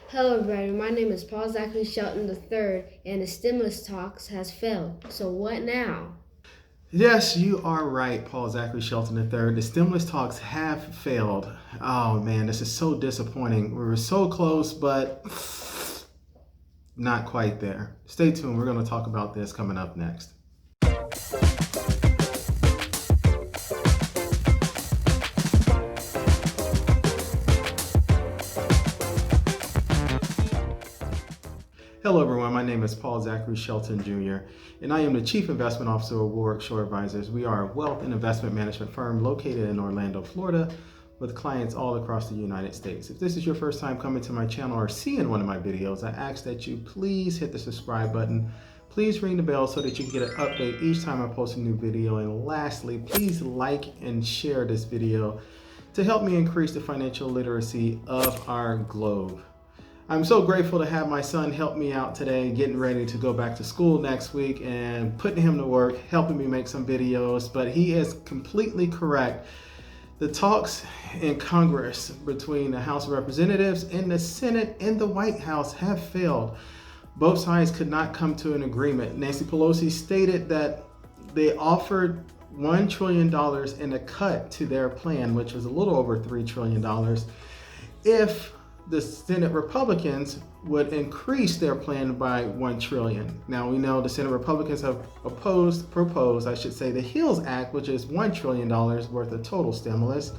Hello everybody, my name is Paul Zachary Shelton III and the stimulus talks has failed. So what now? Yes, you are right, Paul Zachary Shelton III. The stimulus talks have failed. Oh man, this is so disappointing. We were so close, but not quite there. Stay tuned. We're going to talk about this coming up next. Hello everyone, my name is Paul Zachary Shelton Jr. and I am the Chief Investment Officer of Warwick Shore Advisors. We are a wealth and investment management firm located in Orlando, Florida, with clients all across the United States. If this is your first time coming to my channel or seeing one of my videos, I ask that you please hit the subscribe button. Please ring the bell so that you can get an update each time I post a new video. And lastly, please like and share this video to help me increase the financial literacy of our globe. I'm so grateful to have my son help me out today, getting ready to go back to school next week and putting him to work, helping me make some videos. But he is completely correct. The talks in Congress between the House of Representatives and the Senate and the White House have failed. Both sides could not come to an agreement. Nancy Pelosi stated that they offered $1 trillion in a cut to their plan, which was a little over $3 trillion, if the Senate Republicans would increase their plan by $1 trillion. Now we know the Senate Republicans have proposed, the HEALS Act, which is $1 trillion worth of total stimulus.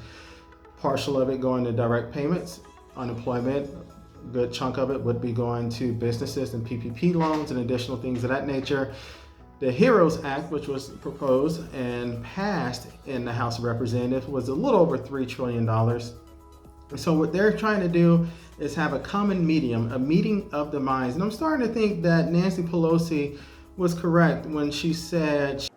Partial of it going to direct payments, unemployment, a good chunk of it would be going to businesses and PPP loans and additional things of that nature. The HEROES Act, which was proposed and passed in the House of Representatives, was a little over $3 trillion. So what they're trying to do is have a common medium, a meeting of the minds. And I'm starting to think that Nancy Pelosi was correct when she said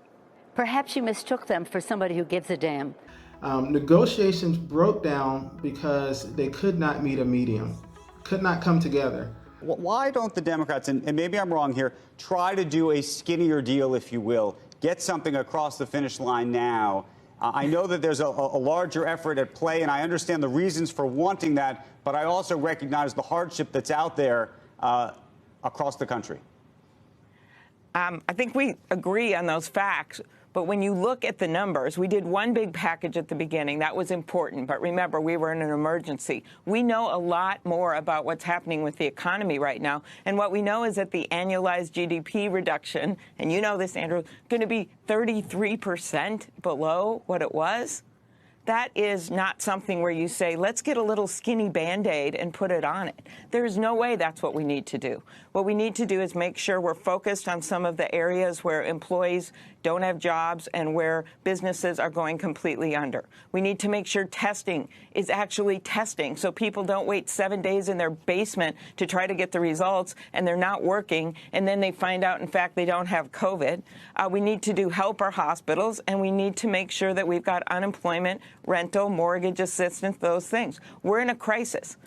perhaps you mistook them for somebody who gives a damn. Negotiations broke down because they could not meet a medium, could not come together. Why don't the Democrats, and maybe I'm wrong here, try to do a skinnier deal, if you will, get something across the finish line now? I know that there's a larger effort at play, and I understand the reasons for wanting that, but I also recognize the hardship that's out there across the country. I think we agree on those facts. But when you look at the numbers, we did one big package at the beginning. That was important. But remember, we were in an emergency. We know a lot more about what's happening with the economy right now. And what we know is that the annualized GDP reduction, and you know this, Andrew, going to be 33% below what it was. That is not something where you say, let's get a little skinny Band-Aid and put it on it. There's no way that's what we need to do. What we need to do is make sure we're focused on some of the areas where employees don't have jobs and where businesses are going completely under. We need to make sure testing is actually testing so people don't wait 7 days in their basement to try to get the results and they're not working and then they find out, in fact, they don't have COVID. We need to help our hospitals, and we need to make sure that we've got unemployment, rental, mortgage assistance, those things. We're in a crisis.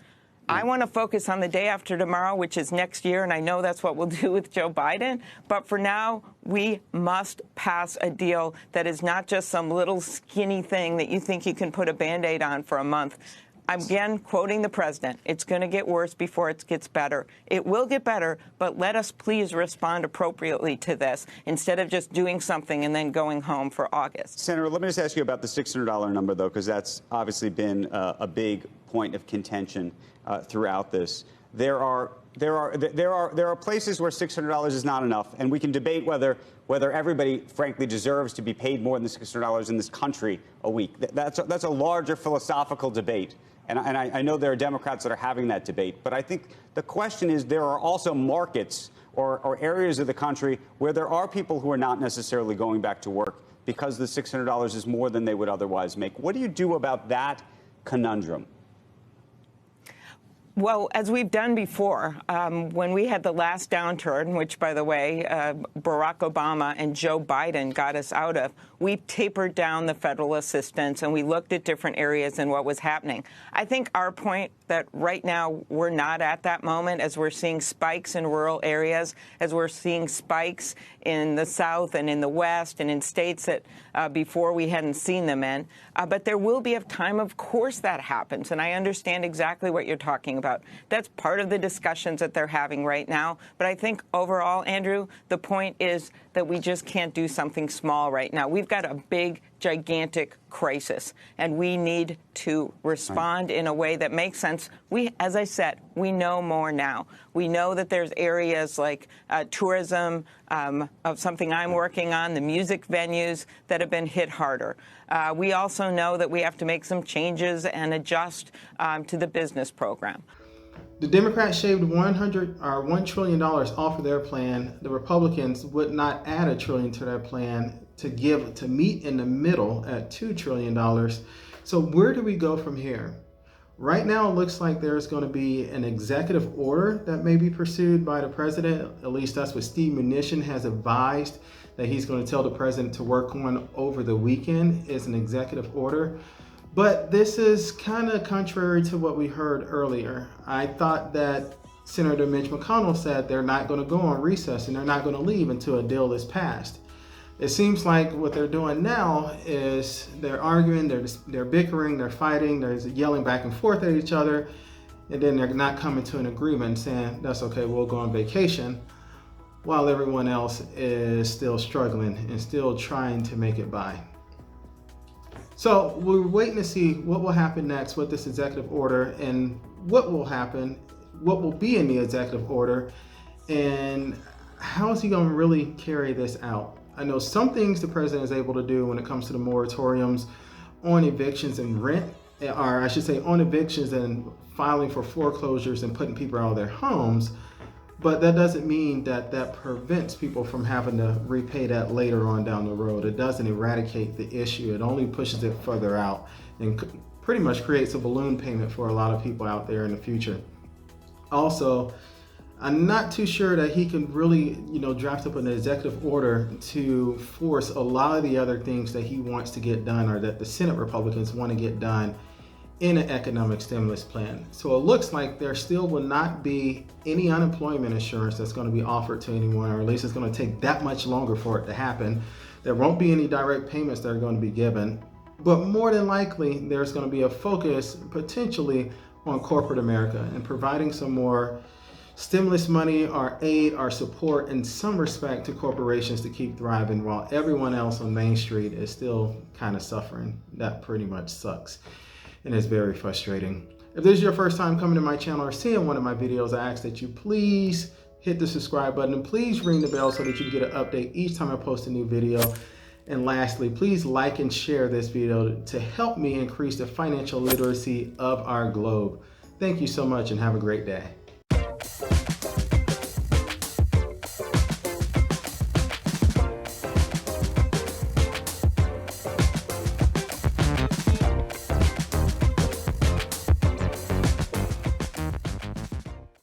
I want to focus on the day after tomorrow, which is next year, and I know that's what we'll do with Joe Biden. But for now, we must pass a deal that is not just some little skinny thing that you think you can put a Band-Aid on for a month. I'm again quoting the president. It's going to get worse before it gets better. It will get better, but let us please respond appropriately to this instead of just doing something and then going home for August. Senator, let me just ask you about the $600 number, though, because that's obviously been a big point of contention throughout this. There are places where $600 is not enough, and we can debate whether everybody, frankly, deserves to be paid more than $600 in this country a week. That's a larger philosophical debate. And I know there are Democrats that are having that debate. But I think the question is there are also markets or areas of the country where there are people who are not necessarily going back to work because the $600 is more than they would otherwise make. What do you do about that conundrum? Well, as we've done before, when we had the last downturn, which, by the way, Barack Obama and Joe Biden got us out of, we tapered down the federal assistance and we looked at different areas and what was happening. I think our point that right now we're not at that moment, as we're seeing spikes in rural areas, as we're seeing spikes in the South and in the West and in states that before we hadn't seen them in. But there will be a time, of course, that happens. And I understand exactly what you're talking about. That's part of the discussions that they're having right now. But I think overall, Andrew, the point is that we just can't do something small right now. We've got a big, gigantic crisis, and we need to respond in a way that makes sense. As I said, we know more now. We know that there's areas like tourism, of something I'm working on, the music venues that have been hit harder. We also know that we have to make some changes and adjust to the business program. The Democrats shaved $1 trillion off of their plan. The Republicans would not add $1 trillion to their plan to meet in the middle at $2 trillion. So where do we go from here? Right now, it looks like there's going to be an executive order that may be pursued by the president. At least that's what Steve Mnuchin has advised that he's going to tell the president to work on over the weekend, is an executive order. But this is kind of contrary to what we heard earlier. I thought that Senator Mitch McConnell said they're not going to go on recess and they're not going to leave until a deal is passed. It seems like what they're doing now is they're arguing, they're bickering, they're fighting, they're yelling back and forth at each other, and then they're not coming to an agreement saying, that's okay, we'll go on vacation, while everyone else is still struggling and still trying to make it by. So we're waiting to see what will happen next with this executive order and what will happen, what will be in the executive order, and how is he going to really carry this out. I know some things the president is able to do when it comes to the moratoriums on evictions and rent, or I should say on evictions and filing for foreclosures and putting people out of their homes, but that doesn't mean that that prevents people from having to repay that later on down the road. It doesn't eradicate the issue. It only pushes it further out and pretty much creates a balloon payment for a lot of people out there in the future. Also, I'm not too sure that he can really, draft up an executive order to force a lot of the other things that he wants to get done or that the Senate Republicans want to get done in an economic stimulus plan. So it looks like there still will not be any unemployment insurance that's going to be offered to anyone, or at least it's going to take that much longer for it to happen. There won't be any direct payments that are going to be given, but more than likely there's going to be a focus potentially on corporate America and providing some more stimulus money or aid or support in some respect to corporations to keep thriving while everyone else on Main Street is still kind of suffering. That pretty much sucks and it's very frustrating. If this is your first time coming to my channel or seeing one of my videos, I ask that you please hit the subscribe button and please ring the bell so that you can get an update each time I post a new video. And lastly, please like and share this video to help me increase the financial literacy of our globe. Thank you so much and have a great day.